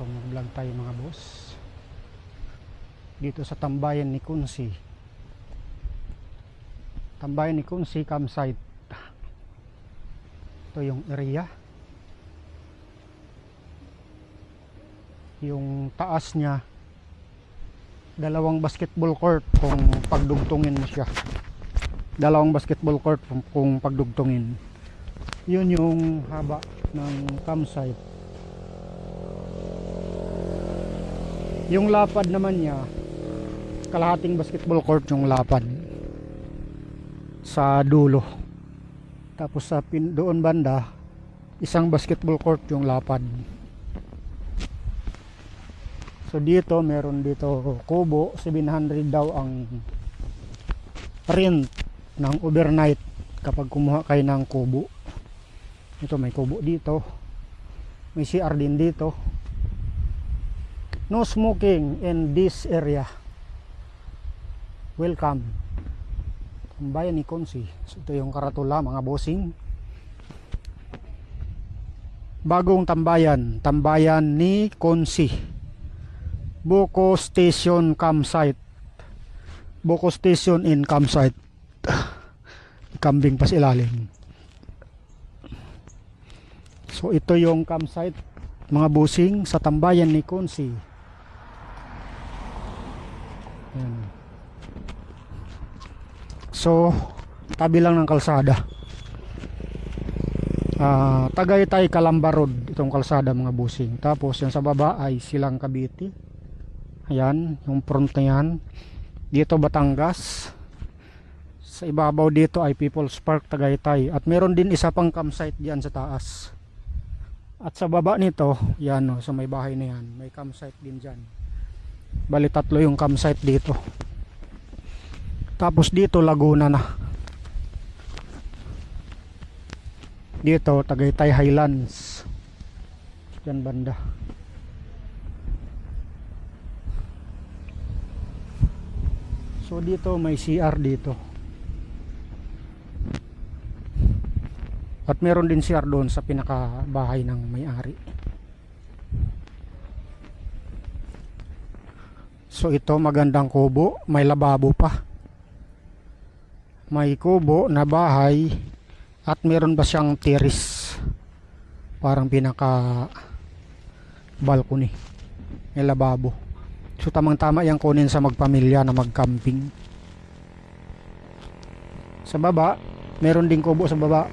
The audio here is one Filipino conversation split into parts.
mag-vlog tayo mga boss dito sa tambayan ni Kunsi. Tambayan ni Kunsi campsite. Ito yung area, yung taas niya dalawang basketball court kung pagdugtungin mo siya, dalawang basketball court kung pagdugtungin. Yun yung haba ng campsite. Yung lapad naman niya, kalahating basketball court yung lapad sa dulo. Tapos sa doon banda, isang basketball court yung lapad. So dito, meron dito kubo, 700 daw ang rent ng overnight kapag kumuha kayo ng kubo. Ito may kubo dito, may CR din dito. No smoking in this area. Welcome. Tambayan ni Kunsi. So ito yung karatula mga bossing. Bagong tambayan, tambayan ni Kunsi. Buko Station Campsite. Buko Station in campsite. Kambing pa sa ilalim. So ito yung campsite mga bossing sa tambayan ni Kunsi. Ayan. So tabi lang ng kalsada. Tagaytay Calamba Road itong kalsada mga bossing. Tapos yan sa baba ay Silang Cavite. Ayan yung front na yan. Dito Batangas. Sa ibabaw dito ay People's Park Tagaytay. At meron din isa pang campsite diyan sa taas. At sa baba nito, yan o, sa may bahay na yan, may campsite din dyan. Bali tatlo yung campsite dito. Tapos dito Laguna na. Dito Tagaytay Highlands. Yan banda. So dito may CR dito. At meron din CR doon sa pinakabahay ng may-ari. So ito magandang kubo, may lababo pa. May kubo na bahay at meron ba siyang terrace. Parang pinaka balcony. May lababo. So tamang-tama yang kunin sa magpamilya na mag-camping. Sa baba, meron ding kubo sa baba.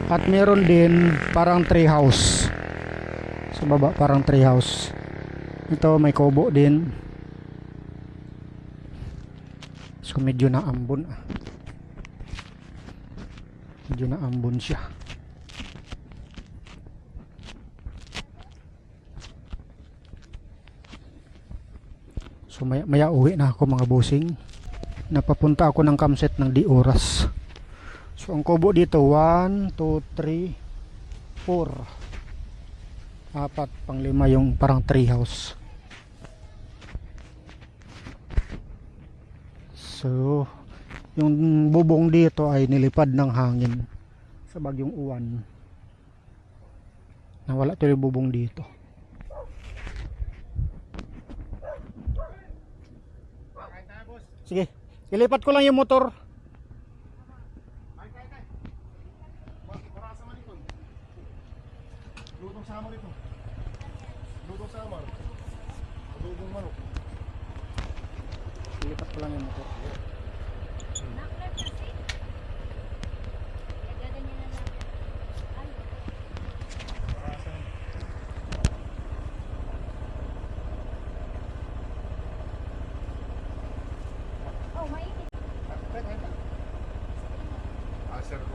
At meron din parang tree house. Sa baba parang tree house. Ito may kubo din. So medyo naambon. Medyo naambon siya. So maya uwi na ako mga bossing. Napapunta ako ng campsite ng di oras. So ang kubo dito 1, 2, 3, 4. 4, pang 5 yung parang tree house. So yung bubong dito ay nilipad ng hangin sa bagyong uwan. Nawala tuloy bubong dito. Sige, ilipat ko lang yung motor. Lutong sama dito. Lutong sama. Lutong manok. Ilipat ko lang yung motor. Sir ko.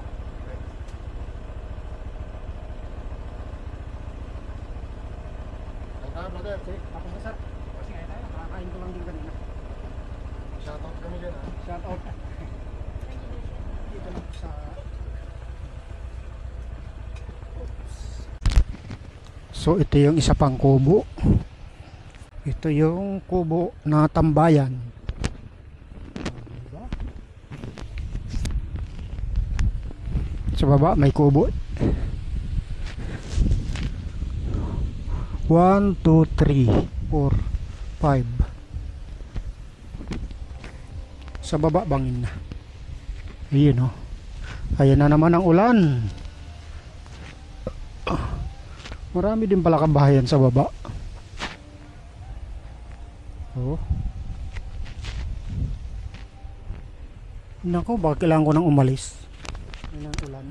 Brother. Sige, tapos na sir. Kasi kaya tayo, nakakain ko lang din kanina. Shoutout kami dyan ha. Shout out. Dito lang sa... So ito yung isa pang kubo. Ito yung kubo na tambayan. Sa baba may kubo. 1, 2, 3, 4, 5. Sa baba bangin na. Ayun, oh. Ayan na naman ang ulan. Marami din pala kabahayan sa baba. Oh. Nako, baka kailangan ko nang umalis. Ayan ang ulan.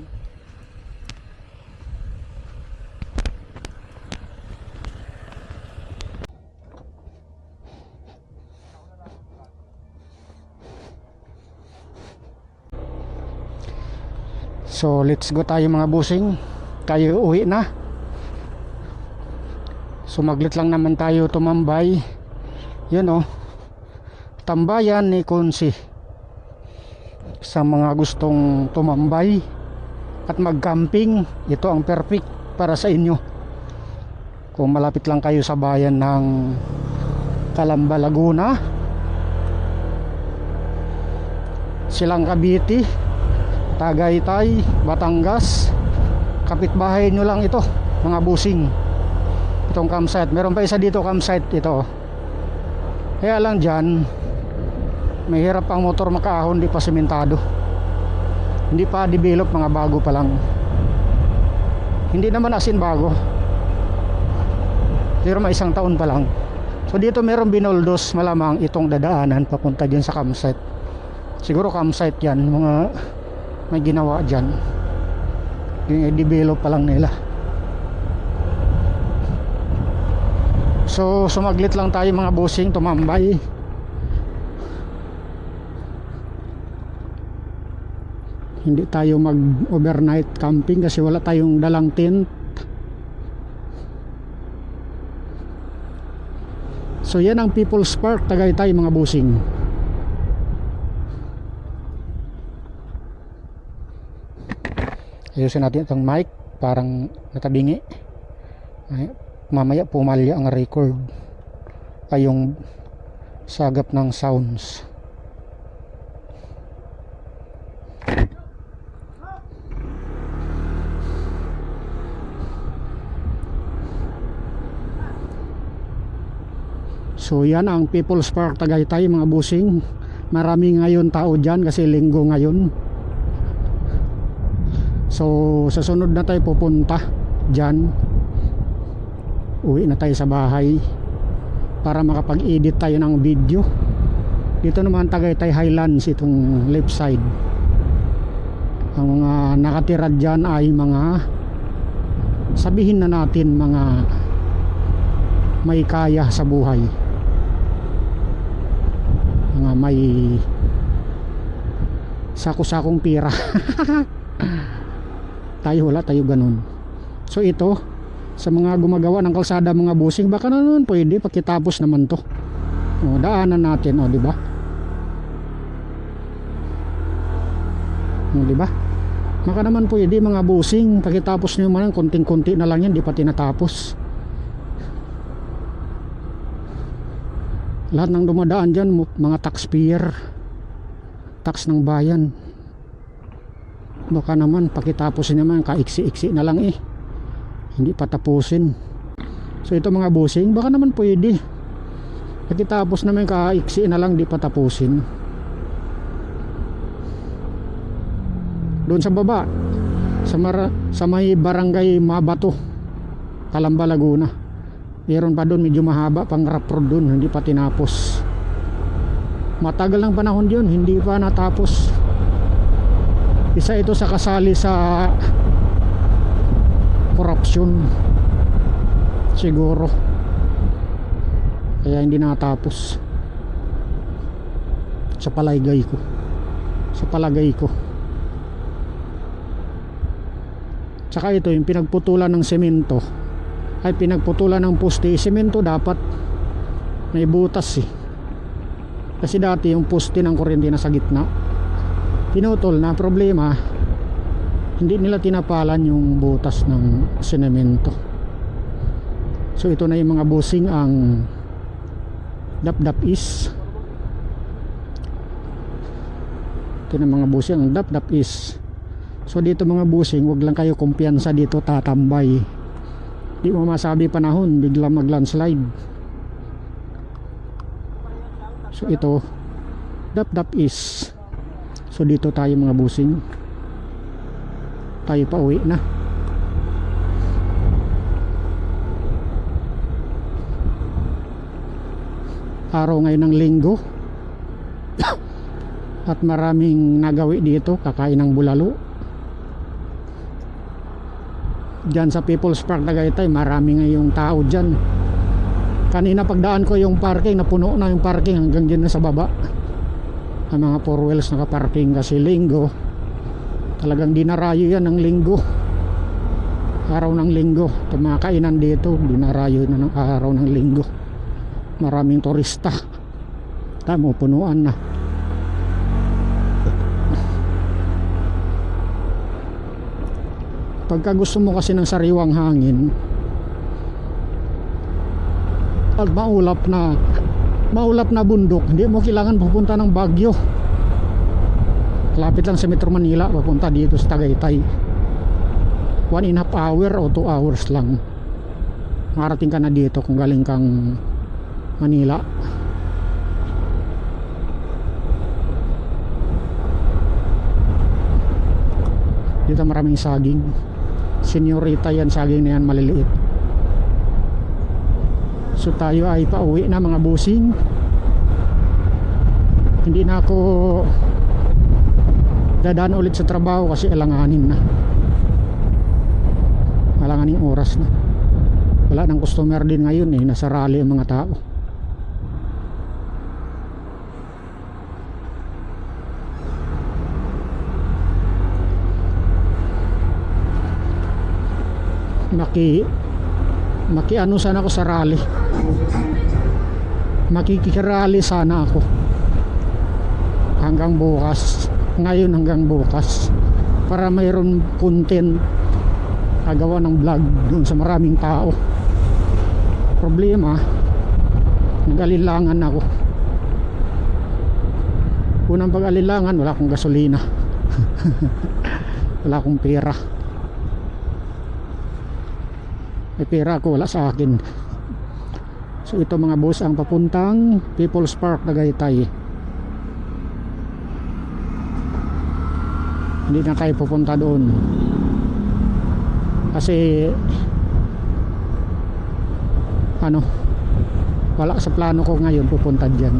So let's go tayo mga busing. Tayo uwi na. Sumaglit lang naman tayo tumambay. Yun, oh. Tambayan ni Kunsi. Sa mga gustong tumambay at mag-camping, ito ang perfect para sa inyo. Kung malapit lang kayo sa bayan ng Calamba, Laguna, Silang Cavite, Tagaytay, Batangas, kapitbahay nyo lang ito mga busing. Itong campsite, meron pa isa dito campsite ito. Kaya lang dyan mahirap ang motor makaahon, di pa sementado, hindi pa develop, mga bago pa lang. Hindi naman asin bago, pero may 1 taon pa lang. So dito meron binoldos, malamang itong dadaanan papunta dyan sa campsite. Siguro campsite yan, mga may ginawa dyan, yung i-develop pa lang nila. So sumaglit lang tayo mga busing, tumambay. Hindi tayo mag overnight camping kasi wala tayong dalang tent. So yan ang People's Park Tagaytay mga busing. Ayusin natin itong mic, parang natabingi. Ay, mamaya pumalya ang record ay yung sagap ng sounds. So yan ang People's Park Tagaytay mga busing. Marami ngayon tao dyan kasi linggo ngayon. So sa sunod na tayo pupunta dyan. Uwi na tayo sa bahay para makapag-edit tayo ng video. Dito naman Tagaytay Highlands, itong left side. Ang mga nakatira dyan ay mga, sabihin na natin, mga may kaya sa buhay, mga may sako-sakong pira. Tayo wala, tayo ganun. So ito, sa mga gumagawa ng kalsada mga busing, baka na naman pwede pagkitapos naman to. O, daanan natin, o, di ba? O, di ba? Baka naman pwede mga busing pagkitapos nyo man, konting-konti na lang yan, di pa tinatapos. Lahat ng dumadaan dyan, mga taxpayer, tax ng bayan. Baka naman pakitapos naman, kaiksi-iksi na lang eh, hindi pa tapusin. So ito mga busing, baka naman pwede pakitapos naman, kaiksi na lang, di pa tapusin. Doon sa baba, sa may barangay Mabato, Calamba, Laguna, meron pa doon, medyo mahaba pang rough road doon, hindi pa tinapos. Matagal ng panahon yun, hindi pa natapos. Isa ito sa kasali sa corruption siguro, kaya hindi natapos. Sa palagay ko. Tsaka ito yung pinagputulan ng semento, ay pinagputulan ng poste. Semento dapat may butas eh, kasi dati yung poste ng kuryente nasa gitna, pinutol na. Problema, hindi nila tinapalan yung butas ng semento. So ito na yung mga busing, ang Dapdap East. Ito na mga busing, ang Dapdap East. So dito mga busing, wag lang kayo kumpiyansa dito tatambay. Di mo masabi panahon, bigla mag landslide. So ito Dap is, so dito tayo mga busing, tayo pa uwi na. Araw ngayon ng linggo at maraming nagawi dito, kakain ng bulalo. Diyan sa People's Park Tagaytay marami ngayong tao dyan. Kanina pagdaan ko yung parking, napuno na yung parking hanggang dyan na sa baba. Ang mga 4 wheels nakaparking kasi linggo. Talagang dinarayo yan ng linggo. Araw ng linggo. Ito mga kainan dito, dinarayo na ng araw ng linggo. Maraming turista. Tamo, punuan na. Pagka gusto mo kasi ng sariwang hangin at maulap na bundok, hindi mo kailangan pupunta ng Baguio. Lapit lang sa Metro Manila, papunta dito sa Tagaytay. 1.5 hour o 2 hours lang marating ka na dito kung galing kang Manila. Dito maraming saging. Senyorita yan, saging na yan maliliit. So tayo ay pauwi na mga busing. Hindi na ako dadaan ulit sa trabaho kasi alanganin na. Alanganing oras na. Wala nang customer din ngayon eh, nasa rally ang mga tao. Maki-ano sana ako sa rally. Makikirally sana ako hanggang bukas. Ngayon hanggang bukas para mayroon content agawa ng vlog doon sa maraming tao. Problema, nag-alilangan ako. Unang pag-alilangan, wala akong gasolina. Wala akong pera. May pera ako, wala sa akin. So ito mga boss ang papuntang People's Park Tagaytay. Hindi na tayo pupunta doon kasi wala sa plano ko ngayon pupunta dyan.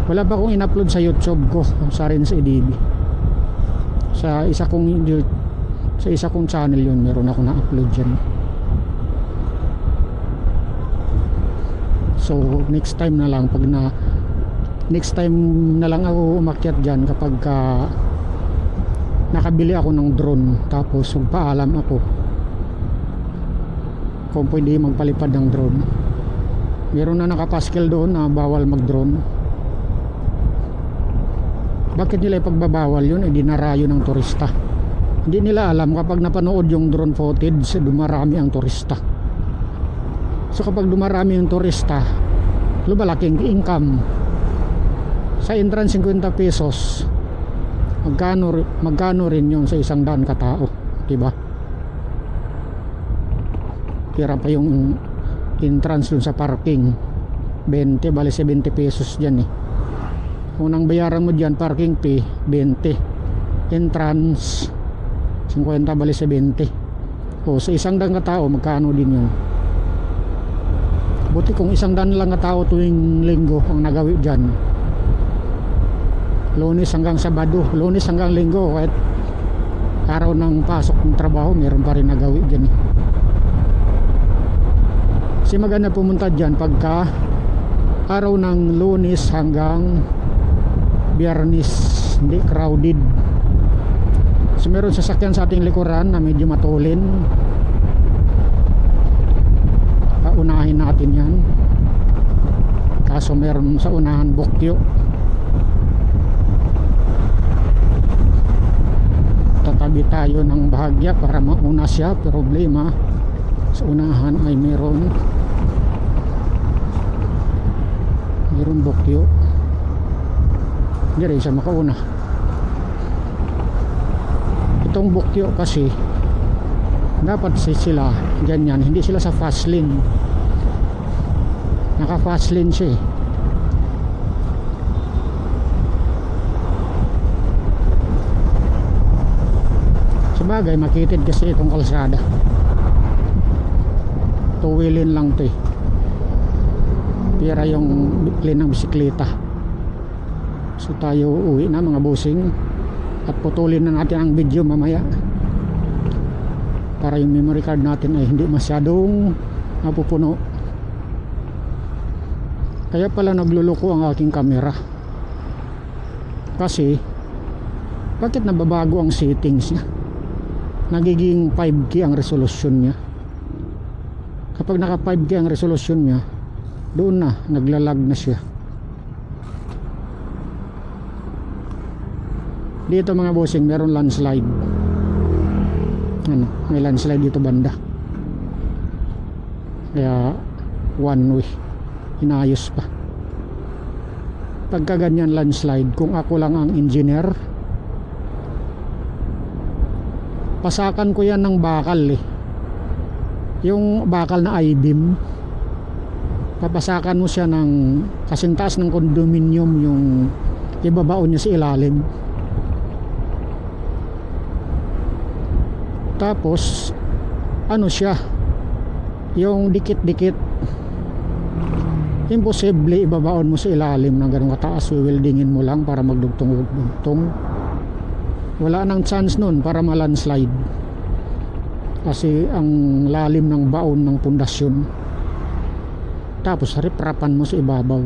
Wala pa akong in-upload sa YouTube ko sa rin sa EDB. Sa isa kong channel yun, meron ako na-upload dyan. So next time na lang ako umakyat dyan kapag nakabili ako ng drone, tapos magpaalam ako kung pwede magpalipad ng drone. Meron na nakapaskil doon na bawal mag drone. Bakit nila ipagbabawal yun? Dinarayo ng turista. Hindi nila alam kapag napanood yung drone footage, dumarami ang turista. So kapag dumarami yung turista, lumalaking income. Sa entrance 50 pesos, magkano rin yun sa 100 katao, diba? Pira pa yung entrance dun sa parking, 20, bali 70 pesos dyan eh. Unang bayaran mo dyan, parking fee 20, entrance 50, bali 70. O sa 100 katao, magkano din yun? Buti kung 100 lang katao tuwing linggo ang nagawi dyan, Lunes hanggang Sabado, Lunes hanggang Linggo, kahit araw ng pasok ng trabaho, meron pa rin nagawi dyan eh. Kasi maganda pumunta dyan pagka araw ng Lunes hanggang Biyernes, hindi crowded. So meron sasakyan sa ating likuran na medyo matulin, paunahin natin yan. Kaso meron sa unahan bukyo. Tatabi tayo ng bahagya para mauna siya. Problema, sa unahan ay meron bukyo. Hindi rin siya makauna. Itong bukyo kasi dapat sila ganyan, hindi sila sa fast lane. Naka fast lane siya eh. Sabagay makitid kasi itong kalsada, tuwilin lang to eh, pira yung lane ng bisikleta. So tayo uwi na mga bossing, at putulin na natin ang video mamaya para yung memory card natin ay hindi masyadong napupuno. Kaya pala nagluluko ang aking camera, kasi bakit nababago ang settings niya, nagiging 5K ang resolution niya. Kapag naka 5K ang resolution niya, doon na naglalag na siya. Dito mga bossing meron landslide, may landslide dito banda, kaya one way inayos pa. Pagka ganyan landslide, kung ako lang ang engineer, pasakan ko yan ng bakal eh, yung bakal na I-beam, papasakan mo siya ng kasing taas ng condominium, yung ibabaon niya sa ilalim. Tapos ano siya, yung dikit-dikit, imposible ibabaon mo sa ilalim ng ganung kataas, wiweldingin mo lang para magdugtong-dugtong. Wala nang chance nun para ma-landslide, kasi ang lalim ng baon ng pundasyon. Tapos riprapan mo sa ibabaw,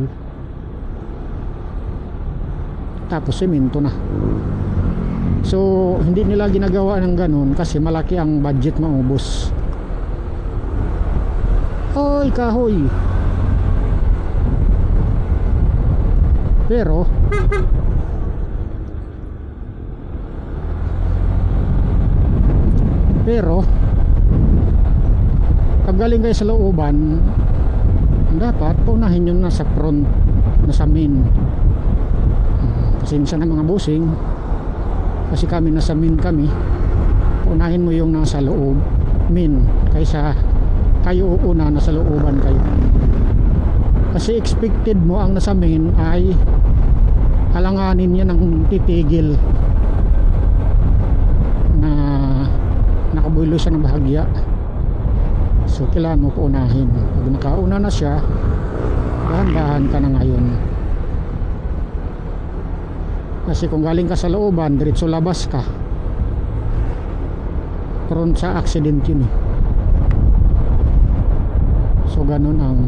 tapos semento na. So hindi nila ginagawa ng ganun kasi malaki ang budget maubos. Oy kahoy. Pero pag galing kayo sa looban, dapat paunahin nyo na sa front, na sa main. Pasensya na mga bossing, kasi kami nasa main kami. Unahin mo yung nasa loob main kaysa kayo uuna nasa looban kayo, kasi expected mo ang nasa main ay alanganin niya ng titigil na nakabulo siya ng bahagya. So kailangan mo paunahin. Pag nakauna na siya, dahan-dahan ka na ngayon. Kasi kung galing ka sa looban, diretso labas ka, prone sa accident yun eh. So ganun ang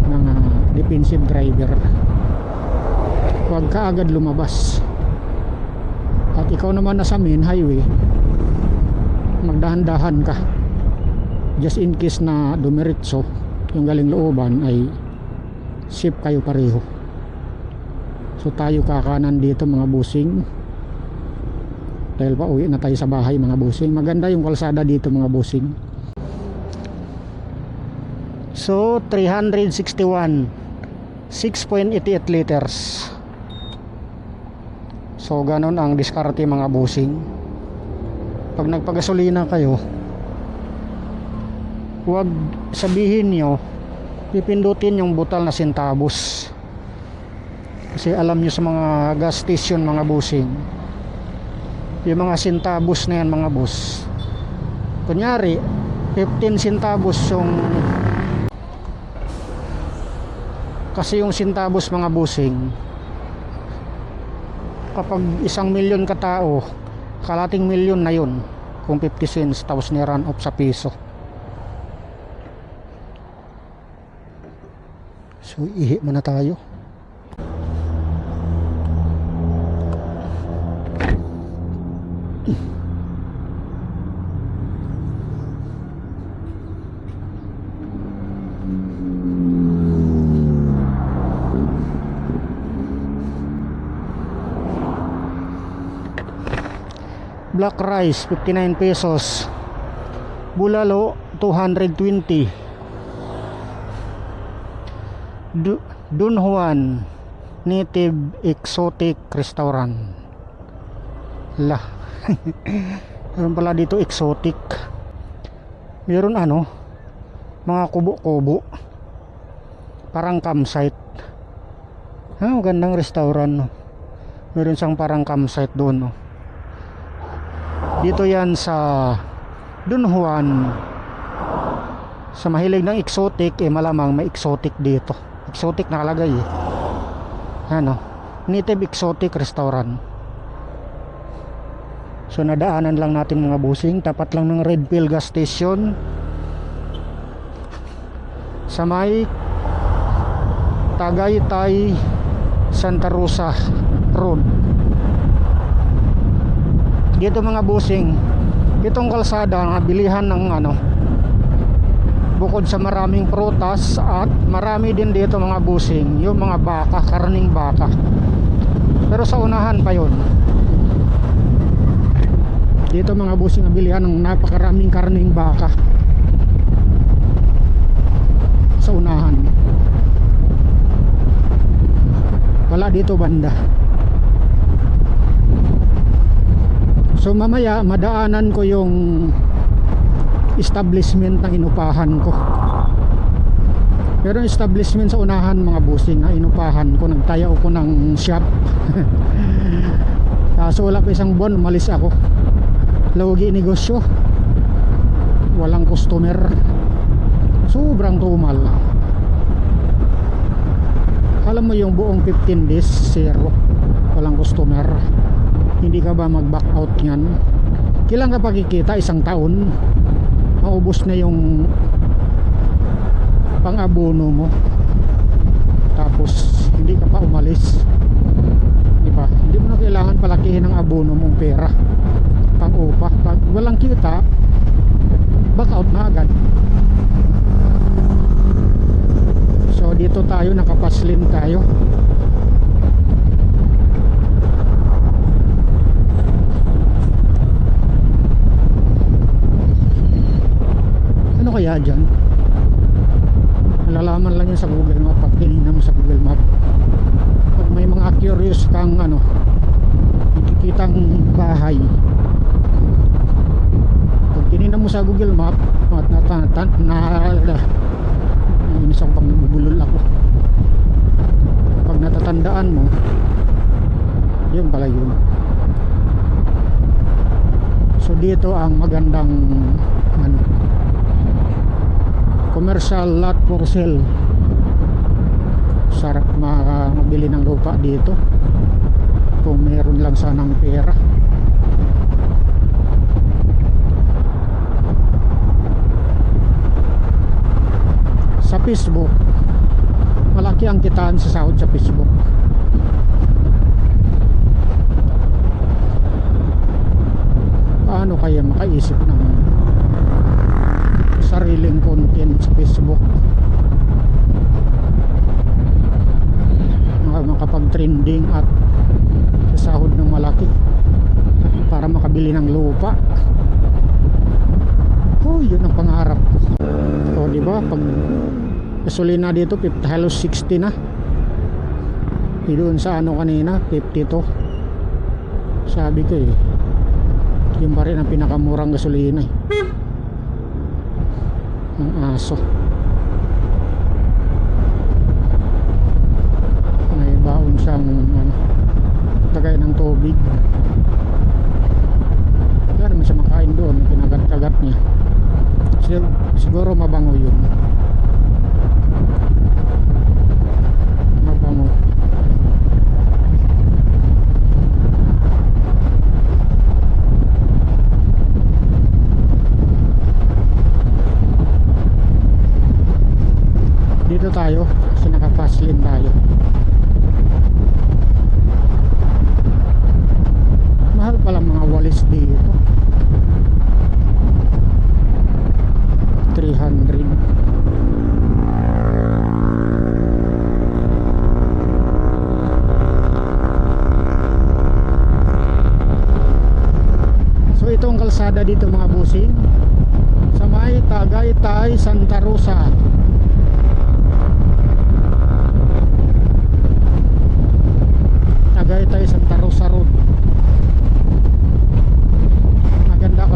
mga defensive driver. Huwag ka agad lumabas. At ikaw naman nasa main highway, magdahan-dahan ka, just in case na dumiretso yung galing looban ay safe kayo pareho. So tayo kakanan dito mga bossing, dahil pa uwi na tayo sa bahay mga bossing. Maganda yung kalsada dito mga bossing. So 361, 6.88 liters. So ganon ang diskarte mga bossing. Pag nagpagasolina kayo, huwag sabihin nyo pipindutin yung butal na centavos, kasi alam nyo sa mga gas station mga bossing, yung mga centavos na yan mga boss, kunyari 15 centavos yung, kasi yung centavos mga bossing, kapag 1,000,000 katao, kalating milyon na yun kung 50 cents, tapos ni-run off sa piso. So ihi muna tayo. Black rice 59 pesos, bulalo 220, Don Juan Native Exotic Restaurant lah Meron pala dito exotic. Meron ano, mga kubo-kubo. Parang campsite. Gandang restaurant, no? Meron siyang parang campsite doon, no? Dito yan sa Don Juan. Sa mahilig ng exotic, malamang may exotic dito. Exotic nakalagay eh. Ano, Native Exotic Restaurant. So nadaanan lang natin mga busing, tapat lang ng Red Pill gas station sa may Tagaytay Santa Rosa Road. Dito mga busing, itong kalsada ang bilihan ng ano, bukod sa maraming prutas at marami din dito mga busing, yung mga baka, karning baka. Pero sa unahan pa yun. Dito mga busing ang bilihan ng napakaraming karning baka. Sa unahan. Wala dito banda. So mamaya madaanan ko yung establishment ng inupahan ko. Pero establishment sa unahan mga busing na inupahan ko, nagtayo ko ng shop. Kaso wala pa isang buwan, umalis ako. Lugi negosyo, walang customer, sobrang tumal. Alam mo yung buong 15 days zero, walang customer. Hindi ka ba mag back out yan? Kailan ka pakikita? Isang taon maubos na yung pang-abono mo, tapos hindi ka pa umalis, diba? Hindi mo na kailangan palakihin ang abono mong pera pang upa. Pag walang kita, back out na agad. So dito tayo, nakapaslin tayo. Ano kaya dyan? Malalaman lang yun sa Google Map pag tinignan mo sa Google Map. Pag may mga curious kang ano, nakikitang bahay, pag tinignan mo sa Google Map at inis ako pag nabubulol ako. Pag natatandaan mo, yun pala yun. So dito ang magandang ano, commercial lot for sale. Sarap mabili ng lupa dito kung meron lang sanang pera. Sa Facebook, malaki ang kitaan sa sahod sa Facebook. Paano kaya makaisip ng sariling content sa Facebook? Makapag-trending at sahod ng malaki para makabili ng lupa. Oh, yun ang pangarap ko. O diba, pag gasolina dito halos 60 na. Doon sa ano kanina 52. Sabi ko yung pa rin ang pinakamurang gasolina ang aso. May baon siyang ano, tagay ng tubig. Wala naman siya makain doon, kinagat-kagat niya. Siguro mabango yun. Mabango. Dito tayo kasi naka-fast lane tayo. Mahal pala mga walis dito. 300. So ito ang kalsada dito mga busing, sa may Tagaytay Santa Rosa. Tagaytay Santa Rosa Road. Maganda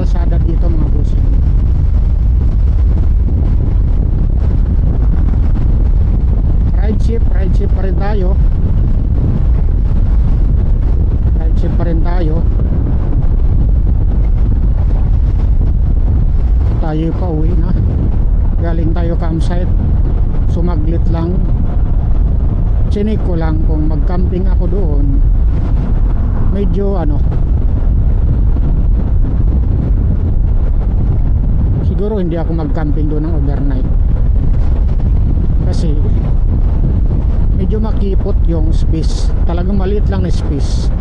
tayo pa uwi na. Galing tayo campsite, sumaglit lang. Chinik ko lang kung mag-camping ako doon, medyo siguro hindi ako mag-camping doon ng overnight kasi medyo makipot yung space, talagang maliit lang na space.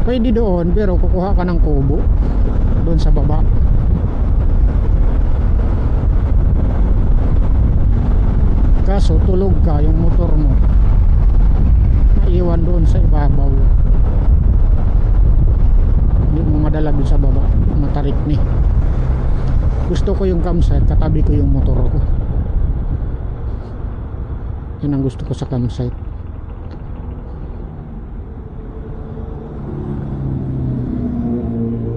Pwede doon pero kukuha ka ng kubo doon sa baba. Kaso tulog ka, yung motor mo naiwan doon sa ibabaw, hindi mo madala doon sa baba, matarik ni. Gusto ko yung campsite, katabi ko yung motor ko. Yun ang gusto ko sa campsite.